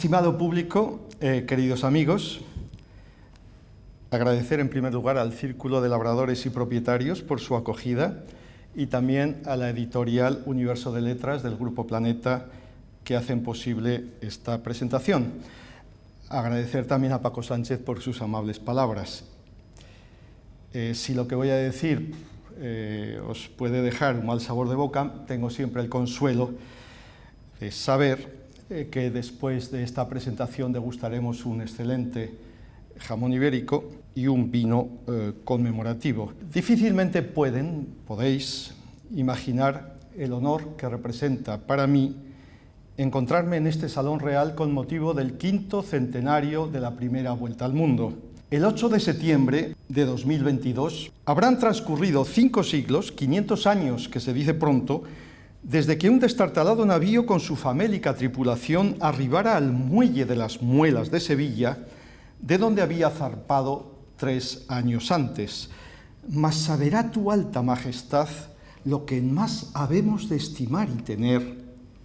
Estimado público, queridos amigos, agradecer en primer lugar al Círculo de Labradores y Propietarios por su acogida y también a la editorial Universo de Letras del Grupo Planeta que hacen posible esta presentación. Agradecer también a Paco Sánchez por sus amables palabras. Si lo que voy a decir os puede dejar un mal sabor de boca, tengo siempre el consuelo de saber que después de esta presentación degustaremos un excelente jamón ibérico y un vino conmemorativo. Difícilmente podéis imaginar el honor que representa para mí encontrarme en este Salón Real con motivo del 5º centenario de la primera vuelta al mundo. El 8 de septiembre de 2022 habrán transcurrido 5 siglos, 500 años que se dice pronto, desde que un destartalado navío con su famélica tripulación arribara al muelle de las Muelas de Sevilla, de donde había zarpado 3 años antes. Mas saberá tu alta majestad lo que en más habemos de estimar y tener,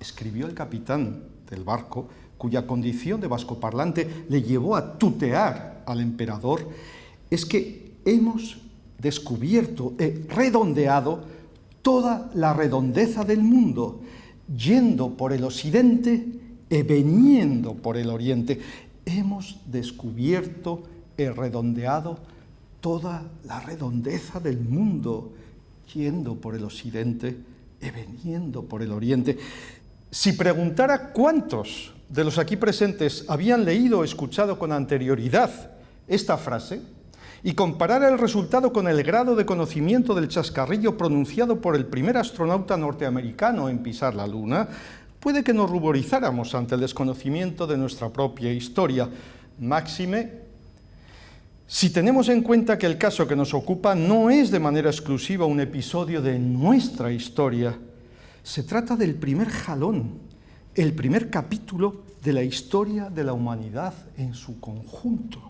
escribió el capitán del barco, cuya condición de vascoparlante le llevó a tutear al emperador, es que hemos descubierto, redondeado, toda la redondeza del mundo, yendo por el occidente y veniendo por el oriente. Hemos descubierto y redondeado toda la redondeza del mundo, yendo por el occidente y veniendo por el oriente. Si preguntara cuántos de los aquí presentes habían leído o escuchado con anterioridad esta frase, y comparara el resultado con el grado de conocimiento del chascarrillo pronunciado por el primer astronauta norteamericano en pisar la Luna, puede que nos ruborizáramos ante el desconocimiento de nuestra propia historia. Máxime, si tenemos en cuenta que el caso que nos ocupa no es de manera exclusiva un episodio de nuestra historia, se trata del primer jalón, el primer capítulo de la historia de la humanidad en su conjunto.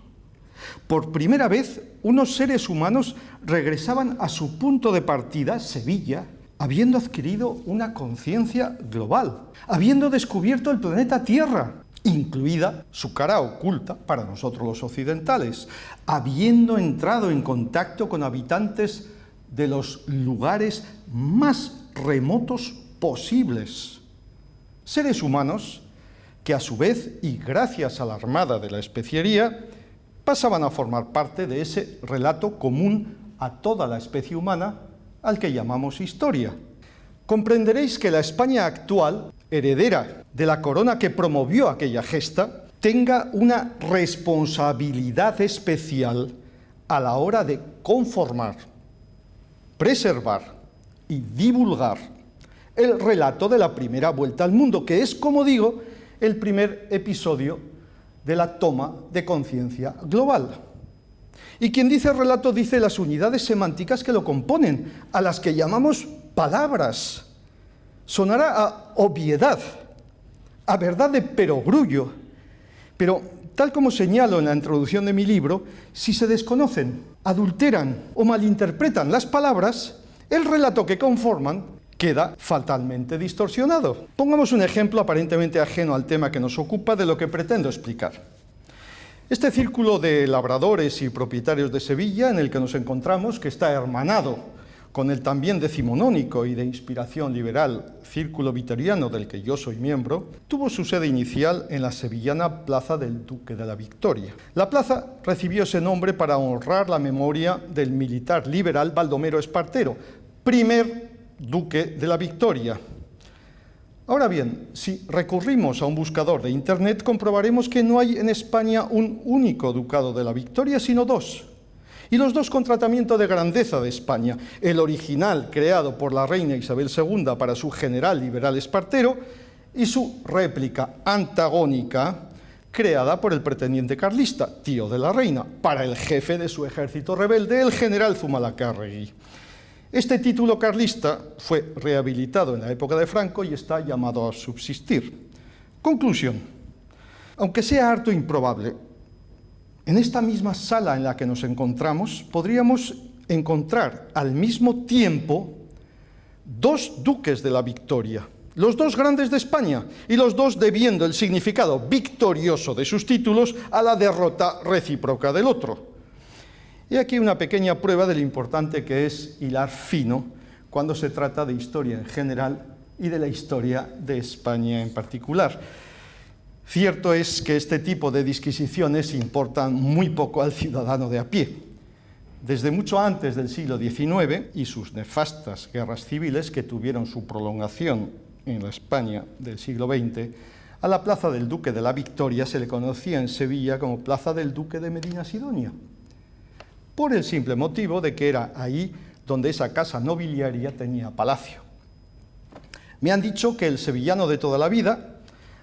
Por primera vez, unos seres humanos regresaban a su punto de partida, Sevilla, habiendo adquirido una conciencia global, habiendo descubierto el planeta Tierra, incluida su cara oculta para nosotros los occidentales, habiendo entrado en contacto con habitantes de los lugares más remotos posibles. Seres humanos que a su vez, y gracias a la Armada de la Especiería, pasaban a formar parte de ese relato común a toda la especie humana, al que llamamos historia. Comprenderéis que la España actual, heredera de la corona que promovió aquella gesta, tenga una responsabilidad especial a la hora de conformar, preservar y divulgar el relato de la primera vuelta al mundo, que es, como digo, el primer episodio de la toma de conciencia global. Y quien dice relato dice las unidades semánticas que lo componen, a las que llamamos palabras. Sonará a obviedad, a verdad de perogrullo, pero tal como señalo en la introducción de mi libro, si se desconocen, adulteran o malinterpretan las palabras, el relato que conforman queda fatalmente distorsionado. Pongamos un ejemplo aparentemente ajeno al tema que nos ocupa de lo que pretendo explicar. Este círculo de labradores y propietarios de Sevilla en el que nos encontramos, que está hermanado con el también decimonónico y de inspiración liberal Círculo Vitoriano del que yo soy miembro, tuvo su sede inicial en la sevillana Plaza del Duque de la Victoria. La plaza recibió ese nombre para honrar la memoria del militar liberal Baldomero Espartero, primer Duque de la Victoria. Ahora bien, si recurrimos a un buscador de Internet, comprobaremos que no hay en España un único Ducado de la Victoria, sino 2. Y los 2 con tratamiento de grandeza de España. El original, creado por la reina Isabel II para su general liberal Espartero, y su réplica antagónica, creada por el pretendiente carlista, tío de la reina, para el jefe de su ejército rebelde, el general Zumalacárregui. Este título carlista fue rehabilitado en la época de Franco y está llamado a subsistir. Conclusión. Aunque sea harto improbable, en esta misma sala en la que nos encontramos podríamos encontrar al mismo tiempo 2 duques de la Victoria, los dos grandes de España, y los dos debiendo el significado victorioso de sus títulos a la derrota recíproca del otro. Y aquí una pequeña prueba de lo importante que es hilar fino cuando se trata de historia en general y de la historia de España en particular. Cierto es que este tipo de disquisiciones importan muy poco al ciudadano de a pie. Desde mucho antes del siglo XIX y sus nefastas guerras civiles que tuvieron su prolongación en la España del siglo XX, a la Plaza del Duque de la Victoria se le conocía en Sevilla como Plaza del Duque de Medinasidonia, por el simple motivo de que era ahí donde esa casa nobiliaria tenía palacio. Me han dicho que el sevillano de toda la vida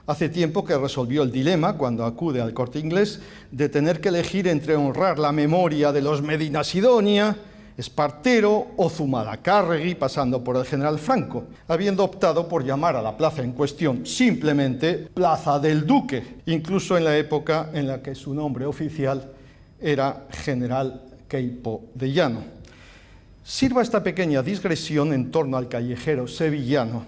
hace tiempo que resolvió el dilema, cuando acude al Corte Inglés, de tener que elegir entre honrar la memoria de los Medinasidonia, Espartero o Zumalacárregui, pasando por el general Franco, habiendo optado por llamar a la plaza en cuestión simplemente Plaza del Duque, incluso en la época en la que su nombre oficial era General Queipo de Llano. Sirva esta pequeña digresión en torno al callejero sevillano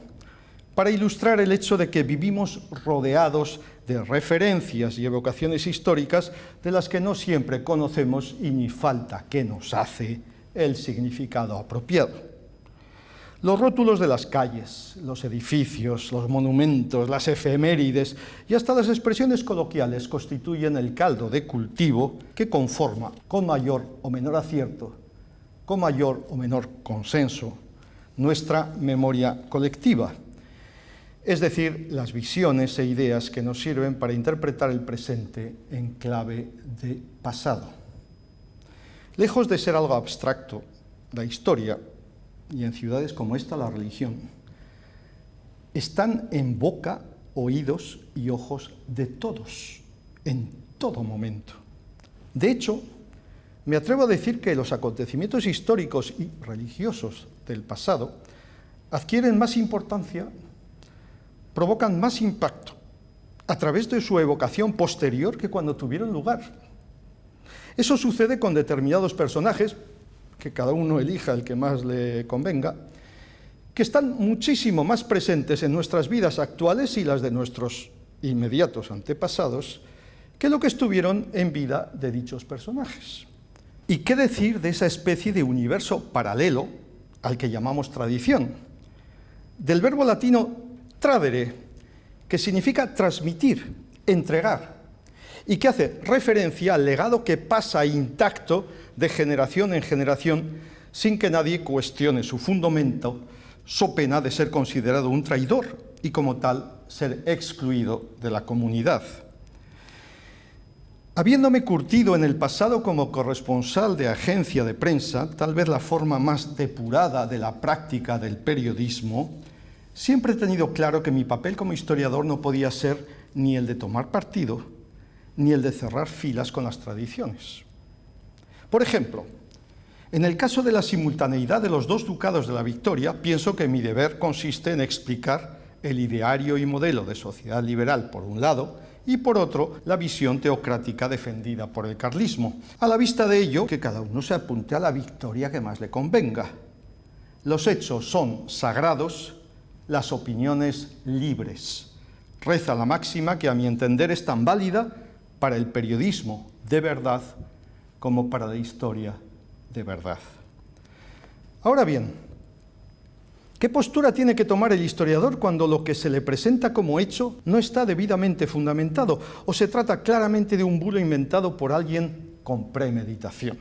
para ilustrar el hecho de que vivimos rodeados de referencias y evocaciones históricas de las que no siempre conocemos y ni falta que nos hace el significado apropiado. Los rótulos de las calles, los edificios, los monumentos, las efemérides y hasta las expresiones coloquiales constituyen el caldo de cultivo que conforma, con mayor o menor acierto, con mayor o menor consenso, nuestra memoria colectiva. Es decir, las visiones e ideas que nos sirven para interpretar el presente en clave de pasado. Lejos de ser algo abstracto, la historia, y en ciudades como esta la religión, están en boca, oídos y ojos de todos, en todo momento. De hecho, me atrevo a decir que los acontecimientos históricos y religiosos del pasado adquieren más importancia, provocan más impacto a través de su evocación posterior que cuando tuvieron lugar. Eso sucede con determinados personajes, que cada uno elija el que más le convenga, que están muchísimo más presentes en nuestras vidas actuales y las de nuestros inmediatos antepasados que lo que estuvieron en vida de dichos personajes. ¿Y qué decir de esa especie de universo paralelo al que llamamos tradición? Del verbo latino tradere, que significa transmitir, entregar, y que hace referencia al legado que pasa intacto de generación en generación sin que nadie cuestione su fundamento, so pena de ser considerado un traidor y como tal ser excluido de la comunidad. Habiéndome curtido en el pasado como corresponsal de agencia de prensa, tal vez la forma más depurada de la práctica del periodismo, siempre he tenido claro que mi papel como historiador no podía ser ni el de tomar partido, ni el de cerrar filas con las tradiciones. Por ejemplo, en el caso de la simultaneidad de los dos ducados de la Victoria, pienso que mi deber consiste en explicar el ideario y modelo de sociedad liberal, por un lado, y por otro, la visión teocrática defendida por el carlismo. A la vista de ello, que cada uno se apunte a la victoria que más le convenga. Los hechos son sagrados, las opiniones libres. Reza la máxima que a mi entender es tan válida para el periodismo de verdad como para la historia de verdad. Ahora bien, ¿qué postura tiene que tomar el historiador cuando lo que se le presenta como hecho no está debidamente fundamentado o se trata claramente de un bulo inventado por alguien con premeditación?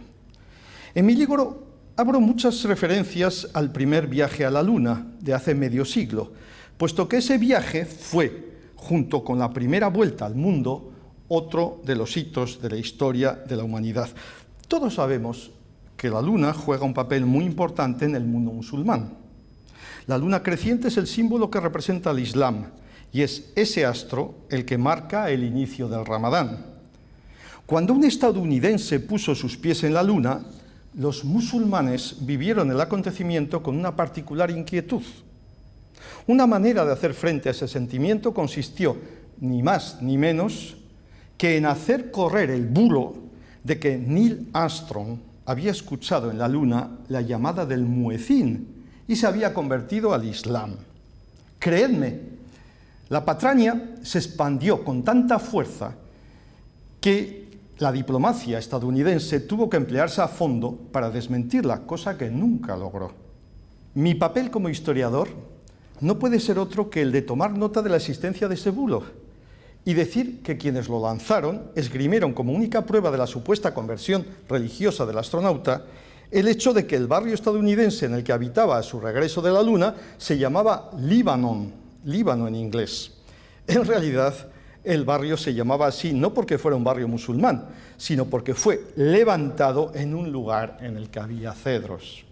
En mi libro abro muchas referencias al primer viaje a la Luna de hace medio siglo, puesto que ese viaje fue, junto con la primera vuelta al mundo, otro de los hitos de la historia de la humanidad. Todos sabemos que la Luna juega un papel muy importante en el mundo musulmán. La luna creciente es el símbolo que representa al Islam y es ese astro el que marca el inicio del Ramadán. Cuando un estadounidense puso sus pies en la Luna, los musulmanes vivieron el acontecimiento con una particular inquietud. Una manera de hacer frente a ese sentimiento consistió, ni más ni menos, que en hacer correr el bulo de que Neil Armstrong había escuchado en la Luna la llamada del muecín y se había convertido al Islam. Creedme, la patraña se expandió con tanta fuerza que la diplomacia estadounidense tuvo que emplearse a fondo para desmentirla, cosa que nunca logró. Mi papel como historiador no puede ser otro que el de tomar nota de la existencia de ese bulo y decir que quienes lo lanzaron esgrimieron como única prueba de la supuesta conversión religiosa del astronauta el hecho de que el barrio estadounidense en el que habitaba a su regreso de la Luna se llamaba Líbano en inglés. En realidad, el barrio se llamaba así no porque fuera un barrio musulmán, sino porque fue levantado en un lugar en el que había cedros.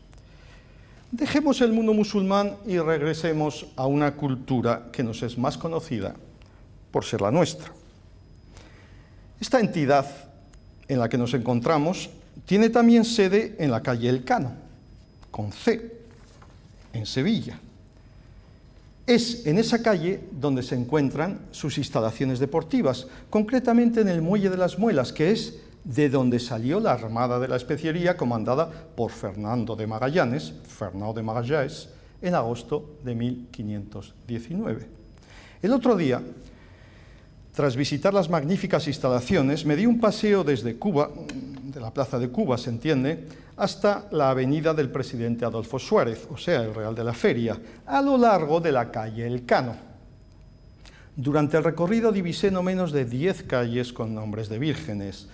Dejemos el mundo musulmán y regresemos a una cultura que nos es más conocida por ser la nuestra. Esta entidad en la que nos encontramos tiene también sede en la calle Elcano, con C, en Sevilla. Es en esa calle donde se encuentran sus instalaciones deportivas, concretamente en el Muelle de las Muelas, que es de donde salió la Armada de la Especiería comandada por Fernando de Magallanes, en agosto de 1519. El otro día, tras visitar las magníficas instalaciones, me di un paseo desde Cuba, de la Plaza de Cuba, se entiende, hasta la avenida del presidente Adolfo Suárez, o sea, el Real de la Feria, a lo largo de la calle Elcano. Durante el recorrido divisé no menos de 10 calles con nombres de vírgenes: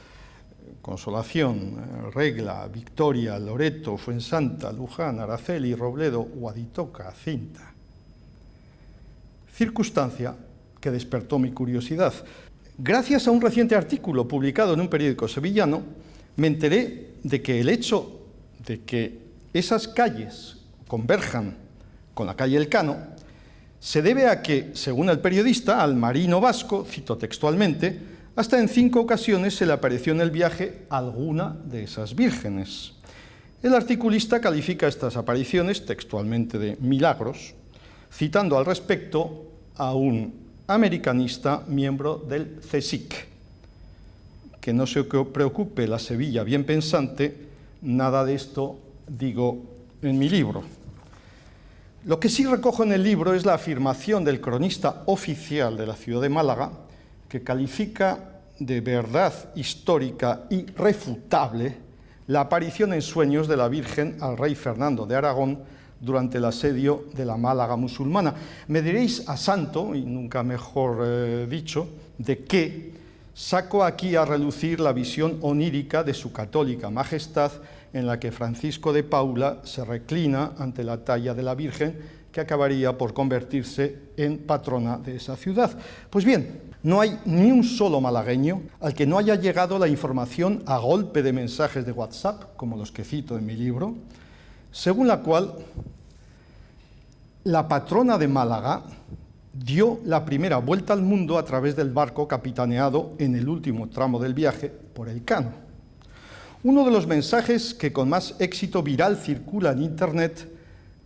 Consolación, Regla, Victoria, Loreto, Fuensanta, Luján, Araceli, Robledo, Huaditoca, Cinta. Circunstancia que despertó mi curiosidad. Gracias a un reciente artículo publicado en un periódico sevillano, me enteré de que el hecho de que esas calles converjan con la calle Elcano se debe a que, según el periodista, al marino vasco, cito textualmente, hasta en 5 ocasiones se le apareció en el viaje alguna de esas vírgenes. El articulista califica estas apariciones textualmente de milagros, citando al respecto a un americanista miembro del CSIC. Que no se preocupe la Sevilla bien pensante, nada de esto digo en mi libro. Lo que sí recojo en el libro es la afirmación del cronista oficial de la ciudad de Málaga, que califica de verdad histórica irrefutable la aparición en sueños de la Virgen al rey Fernando de Aragón durante el asedio de la Málaga musulmana. Me diréis a santo, y nunca mejor dicho, de qué saco aquí a relucir la visión onírica de su católica majestad, en la que Francisco de Paula se reclina ante la talla de la Virgen, que acabaría por convertirse en patrona de esa ciudad. Pues bien, no hay ni un solo malagueño al que no haya llegado la información a golpe de mensajes de WhatsApp, como los que cito en mi libro, según la cual la patrona de Málaga dio la primera vuelta al mundo a través del barco capitaneado en el último tramo del viaje por Elcano. Uno de los mensajes que con más éxito viral circula en Internet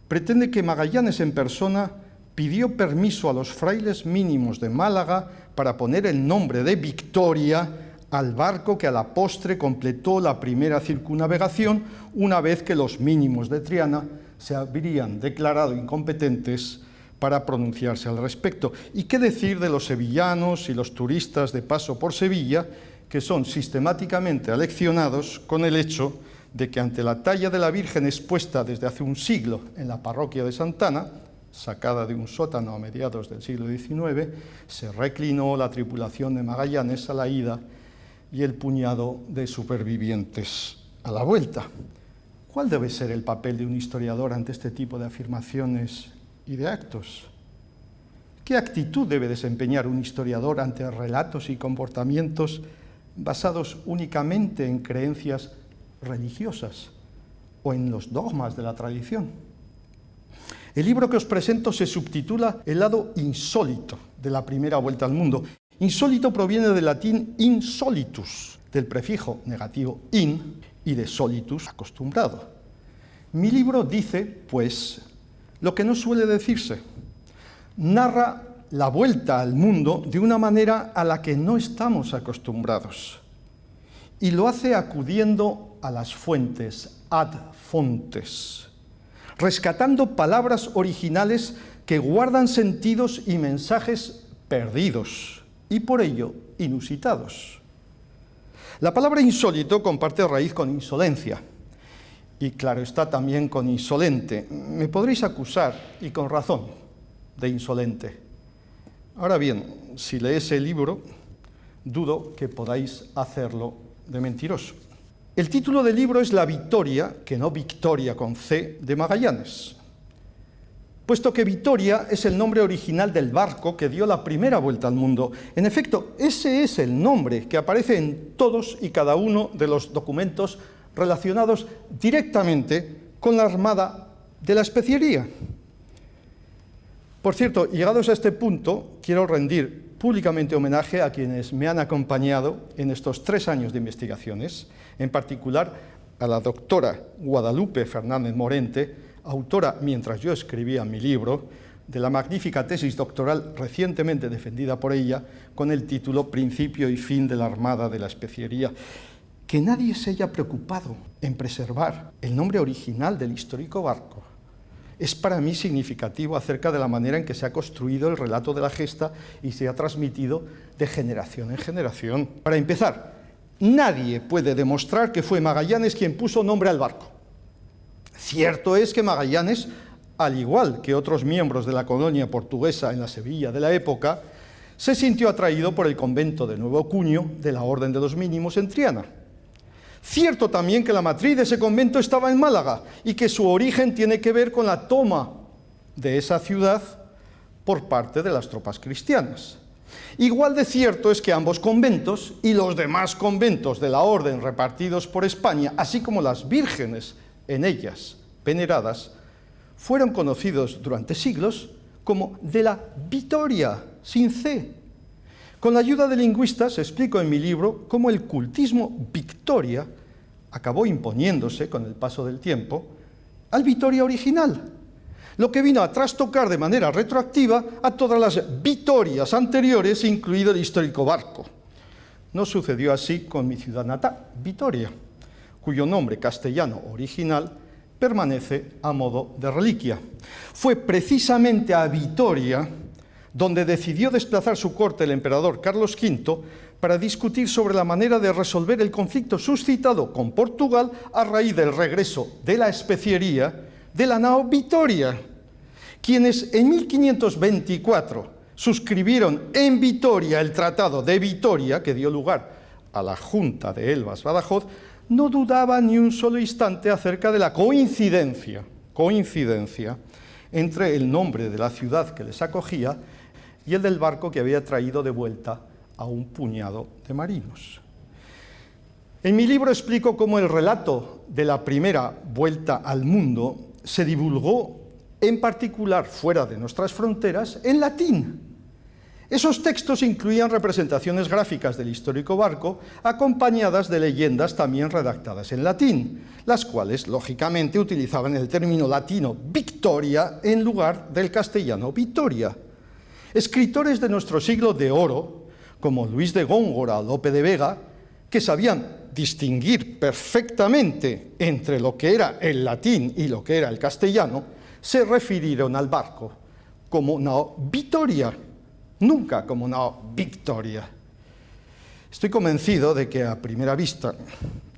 pretende que Magallanes en persona pidió permiso a los frailes mínimos de Málaga para poner el nombre de Victoria al barco que a la postre completó la primera circunnavegación, una vez que los mínimos de Triana se habrían declarado incompetentes para pronunciarse al respecto. ¿Y qué decir de los sevillanos y los turistas de paso por Sevilla, que son sistemáticamente aleccionados con el hecho de que ante la talla de la Virgen expuesta desde hace un siglo en la parroquia de Santana, sacada de un sótano a mediados del siglo XIX, se reclinó la tripulación de Magallanes a la ida y el puñado de supervivientes a la vuelta? ¿Cuál debe ser el papel de un historiador ante este tipo de afirmaciones y de actos? ¿Qué actitud debe desempeñar un historiador ante relatos y comportamientos basados únicamente en creencias religiosas o en los dogmas de la tradición? El libro que os presento se subtitula El lado insólito de la primera vuelta al mundo. Insólito proviene del latín insolitus, del prefijo negativo in y de solitus, acostumbrado. Mi libro dice, pues, lo que no suele decirse. Narra la vuelta al mundo de una manera a la que no estamos acostumbrados. Y lo hace acudiendo a las fuentes, ad fontes, rescatando palabras originales que guardan sentidos y mensajes perdidos y por ello inusitados. La palabra insólito comparte raíz con insolencia y claro está también con insolente. Me podréis acusar, y con razón, de insolente. Ahora bien, si leéis el libro, dudo que podáis hacerlo de mentiroso. El título del libro es La Victoria, que no Victoria con C, de Magallanes, puesto que Vitoria es el nombre original del barco que dio la primera vuelta al mundo. En efecto, ese es el nombre que aparece en todos y cada uno de los documentos relacionados directamente con la Armada de la Especiería. Por cierto, llegados a este punto, quiero rendir públicamente homenaje a quienes me han acompañado en estos 3 años de investigaciones, en particular a la doctora Guadalupe Fernández Morente, autora, mientras yo escribía mi libro, de la magnífica tesis doctoral recientemente defendida por ella, con el título Principio y fin de la Armada de la Especiería. Que nadie se haya preocupado en preservar el nombre original del histórico barco es para mí significativo acerca de la manera en que se ha construido el relato de la gesta y se ha transmitido de generación en generación. Para empezar, nadie puede demostrar que fue Magallanes quien puso nombre al barco. Cierto es que Magallanes, al igual que otros miembros de la colonia portuguesa en la Sevilla de la época, se sintió atraído por el convento de Nuevo Cuño de la Orden de los Mínimos en Triana. Cierto también que la matriz de ese convento estaba en Málaga y que su origen tiene que ver con la toma de esa ciudad por parte de las tropas cristianas. Igual de cierto es que ambos conventos y los demás conventos de la orden repartidos por España, así como las vírgenes en ellas veneradas, fueron conocidos durante siglos como de la Vitoria, sin C. Con la ayuda de lingüistas explico en mi libro cómo el cultismo Victoria acabó imponiéndose con el paso del tiempo al Vitoria original, lo que vino a trastocar de manera retroactiva a todas las Vitorias anteriores, incluido el histórico barco. No sucedió así con mi ciudad natal, Vitoria, cuyo nombre castellano original permanece a modo de reliquia. Fue precisamente a Vitoria donde decidió desplazar su corte el emperador Carlos V para discutir sobre la manera de resolver el conflicto suscitado con Portugal a raíz del regreso de la especiería de la nao Vitoria, quienes en 1524 suscribieron en Vitoria el Tratado de Vitoria, que dio lugar a la Junta de Elvas-Badajoz, no dudaban ni un solo instante acerca de la coincidencia entre el nombre de la ciudad que les acogía y el del barco que había traído de vuelta a un puñado de marinos. En mi libro explico cómo el relato de la primera vuelta al mundo se divulgó, en particular fuera de nuestras fronteras, en latín. Esos textos incluían representaciones gráficas del histórico barco, acompañadas de leyendas también redactadas en latín, las cuales, lógicamente, utilizaban el término latino Victoria en lugar del castellano Vitoria. Escritores de nuestro siglo de oro, como Luis de Góngora o Lope de Vega, que sabían distinguir perfectamente entre lo que era el latín y lo que era el castellano, se refirieron al barco como nao Vitoria, nunca como nao Victoria. Estoy convencido de que a primera vista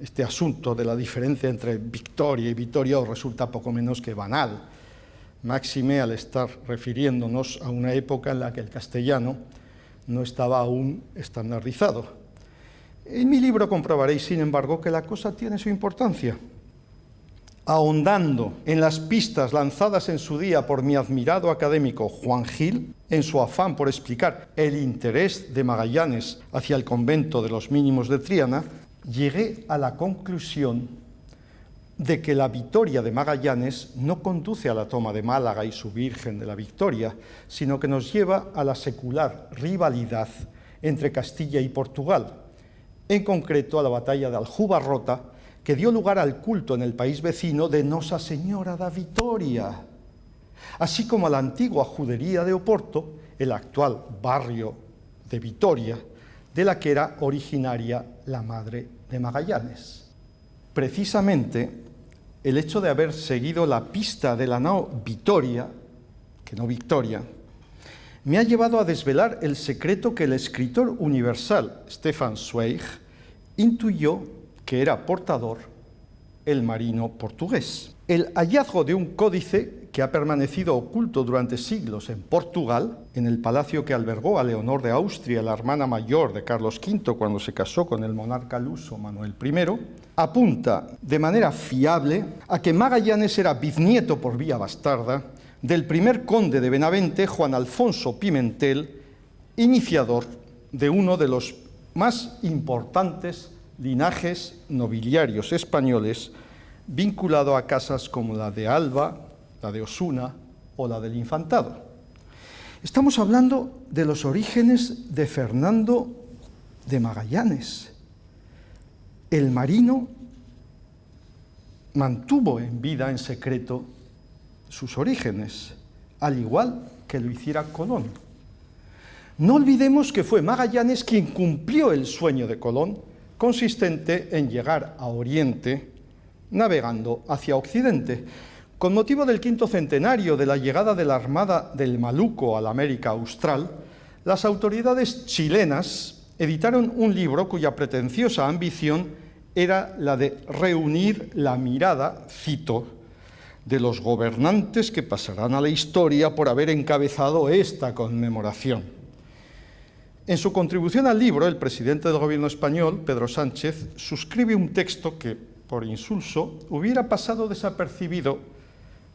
este asunto de la diferencia entre Victoria y Vitoria os resulta poco menos que banal, máxime al estar refiriéndonos a una época en la que el castellano no estaba aún estandarizado. En mi libro comprobaréis, sin embargo, que la cosa tiene su importancia. Ahondando en las pistas lanzadas en su día por mi admirado académico Juan Gil, en su afán por explicar el interés de Magallanes hacia el convento de los Mínimos de Triana, llegué a la conclusión de que la victoria de Magallanes no conduce a la toma de Málaga y su Virgen de la Victoria, sino que nos lleva a la secular rivalidad entre Castilla y Portugal, en concreto a la batalla de Aljubarrota, que dio lugar al culto en el país vecino de Nosa Señora da Vitoria, así como a la antigua judería de Oporto, el actual barrio de Vitoria, de la que era originaria la madre de Magallanes. Precisamente, el hecho de haber seguido la pista de la nao Vitoria, que no Victoria, me ha llevado a desvelar el secreto que el escritor universal Stefan Zweig intuyó que era portador el marino portugués. El hallazgo de un códice que ha permanecido oculto durante siglos en Portugal, en el palacio que albergó a Leonor de Austria, la hermana mayor de Carlos V, cuando se casó con el monarca luso Manuel I, apunta de manera fiable a que Magallanes era bisnieto por vía bastarda del primer conde de Benavente, Juan Alfonso Pimentel, iniciador de uno de los más importantes linajes nobiliarios españoles, vinculado a casas como la de Alba, la de Osuna o la del Infantado. Estamos hablando de los orígenes de Fernando de Magallanes. El marino mantuvo en vida, en secreto, sus orígenes, al igual que lo hiciera Colón. No olvidemos que fue Magallanes quien cumplió el sueño de Colón, consistente en llegar a Oriente navegando hacia Occidente. Con motivo del 5º centenario de la llegada de la Armada del Maluco a la América Austral, las autoridades chilenas editaron un libro cuya pretenciosa ambición era la de reunir la mirada, cito, de los gobernantes que pasarán a la historia por haber encabezado esta conmemoración. En su contribución al libro, el presidente del gobierno español, Pedro Sánchez, suscribe un texto que, por insulso, hubiera pasado desapercibido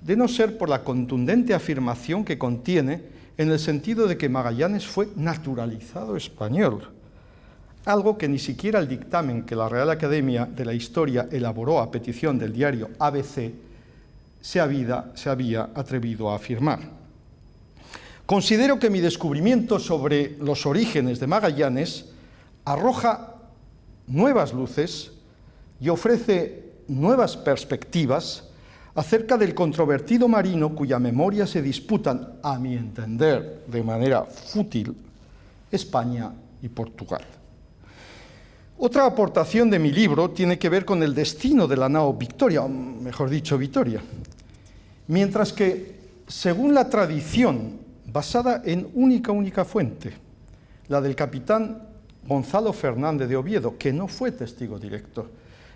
de no ser por la contundente afirmación que contiene en el sentido de que Magallanes fue naturalizado español, algo que ni siquiera el dictamen que la Real Academia de la Historia elaboró a petición del diario ABC se había atrevido a afirmar. Considero que mi descubrimiento sobre los orígenes de Magallanes arroja nuevas luces y ofrece nuevas perspectivas acerca del controvertido marino cuya memoria se disputan, a mi entender, de manera fútil, España y Portugal. Otra aportación de mi libro tiene que ver con el destino de la nao Victoria, o mejor dicho, Vitoria. Mientras que, según la tradición, basada en única fuente, la del capitán Gonzalo Fernández de Oviedo, que no fue testigo directo,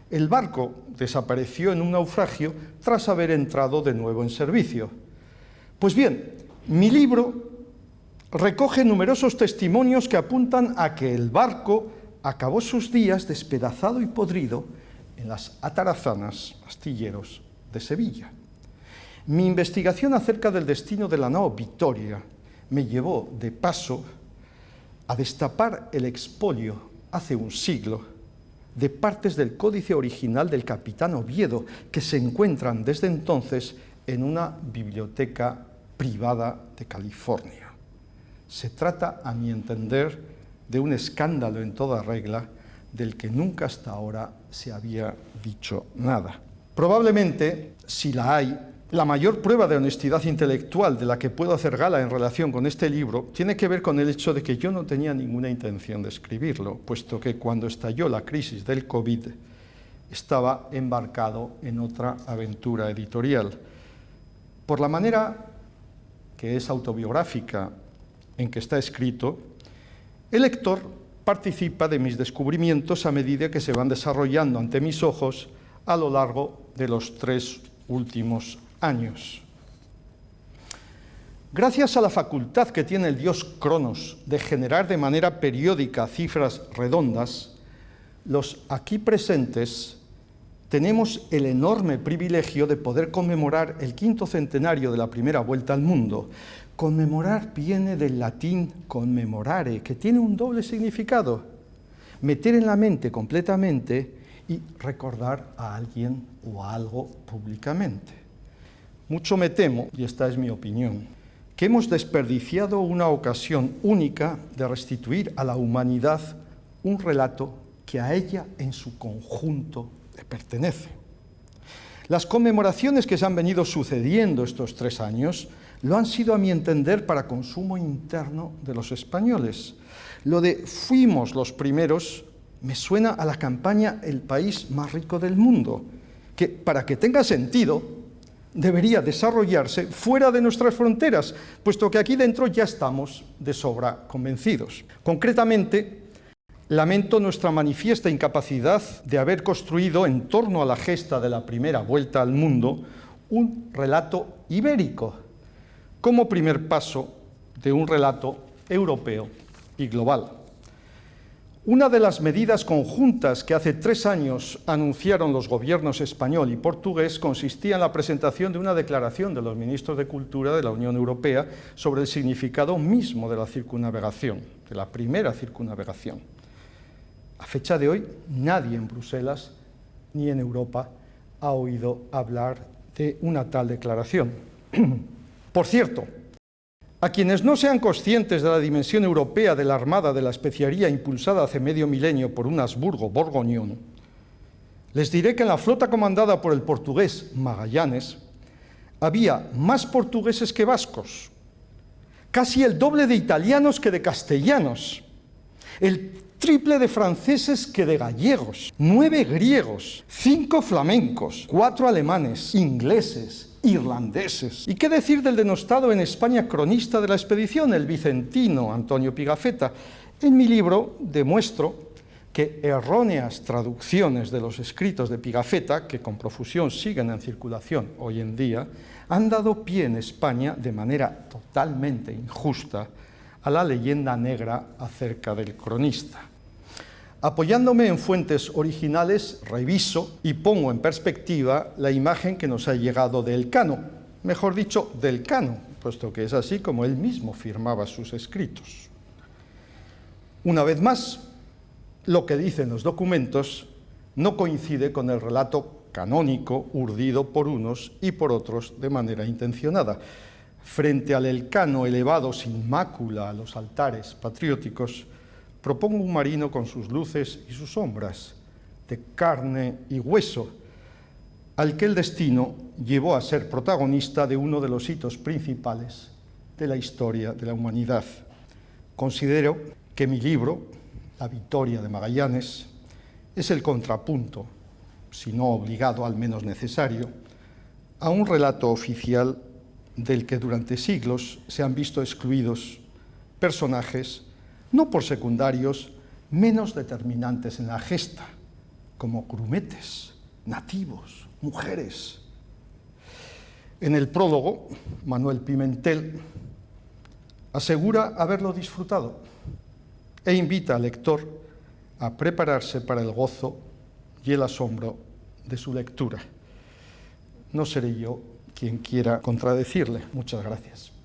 el barco desapareció en un naufragio tras haber entrado de nuevo en servicio. Pues bien, mi libro recoge numerosos testimonios que apuntan a que el barco acabó sus días despedazado y podrido en las atarazanas, astilleros de Sevilla. Mi investigación acerca del destino de la nao Victoria me llevó, de paso, a destapar el expolio hace un siglo de partes del códice original del capitán Oviedo, que se encuentran desde entonces en una biblioteca privada de California. Se trata, a mi entender, de un escándalo en toda regla del que nunca hasta ahora se había dicho nada. Probablemente, si la hay, la mayor prueba de honestidad intelectual de la que puedo hacer gala en relación con este libro tiene que ver con el hecho de que yo no tenía ninguna intención de escribirlo, puesto que cuando estalló la crisis del COVID estaba embarcado en otra aventura editorial. Por la manera que es autobiográfica en que está escrito, el lector participa de mis descubrimientos a medida que se van desarrollando ante mis ojos a lo largo de los 3 últimos años. Gracias a la facultad que tiene el dios Cronos de generar de manera periódica cifras redondas, los aquí presentes tenemos el enorme privilegio de poder conmemorar el 5º centenario de la primera vuelta al mundo. Conmemorar viene del latín commemorare, que tiene un doble significado: meter en la mente completamente y recordar a alguien o a algo públicamente. Mucho me temo, y esta es mi opinión, que hemos desperdiciado una ocasión única de restituir a la humanidad un relato que a ella en su conjunto le pertenece. Las conmemoraciones que se han venido sucediendo estos 3 años lo han sido, a mi entender, para consumo interno de los españoles. Lo de fuimos los primeros me suena a la campaña El país más rico del mundo, que, para que tenga sentido, debería desarrollarse fuera de nuestras fronteras, puesto que aquí dentro ya estamos de sobra convencidos. Concretamente, lamento nuestra manifiesta incapacidad de haber construido en torno a la gesta de la primera vuelta al mundo un relato ibérico, como primer paso de un relato europeo y global. Una de las medidas conjuntas que hace 3 años anunciaron los gobiernos español y portugués consistía en la presentación de una declaración de los ministros de Cultura de la Unión Europea sobre el significado mismo de la circunnavegación, de la primera circunnavegación. A fecha de hoy, nadie en Bruselas ni en Europa ha oído hablar de una tal declaración. Por cierto, a quienes no sean conscientes de la dimensión europea de la Armada de la Especiaría impulsada hace medio milenio por un Habsburgo borgoñón, les diré que en la flota comandada por el portugués Magallanes había más portugueses que vascos, casi el doble de italianos que de castellanos, el triple de franceses que de gallegos, 9 griegos, 5 flamencos, 4 alemanes, ingleses, irlandeses. ¿Y qué decir del denostado en España cronista de la expedición, el vicentino Antonio Pigafetta? En mi libro demuestro que erróneas traducciones de los escritos de Pigafetta, que con profusión siguen en circulación hoy en día, han dado pie en España de manera totalmente injusta a la leyenda negra acerca del cronista. Apoyándome en fuentes originales, reviso y pongo en perspectiva la imagen que nos ha llegado de Elcano, mejor dicho, del Cano, puesto que es así como él mismo firmaba sus escritos. Una vez más, lo que dicen los documentos no coincide con el relato canónico urdido por unos y por otros de manera intencionada. Frente al Elcano elevado sin mácula a los altares patrióticos, propongo un marino con sus luces y sus sombras, de carne y hueso, al que el destino llevó a ser protagonista de uno de los hitos principales de la historia de la humanidad. Considero que mi libro, La victoria de Magallanes, es el contrapunto, si no obligado, al menos necesario, a un relato oficial del que durante siglos se han visto excluidos personajes no por secundarios menos determinantes en la gesta, como grumetes, nativos, mujeres. En el prólogo, Manuel Pimentel asegura haberlo disfrutado e invita al lector a prepararse para el gozo y el asombro de su lectura. No seré yo quien quiera contradecirle. Muchas gracias.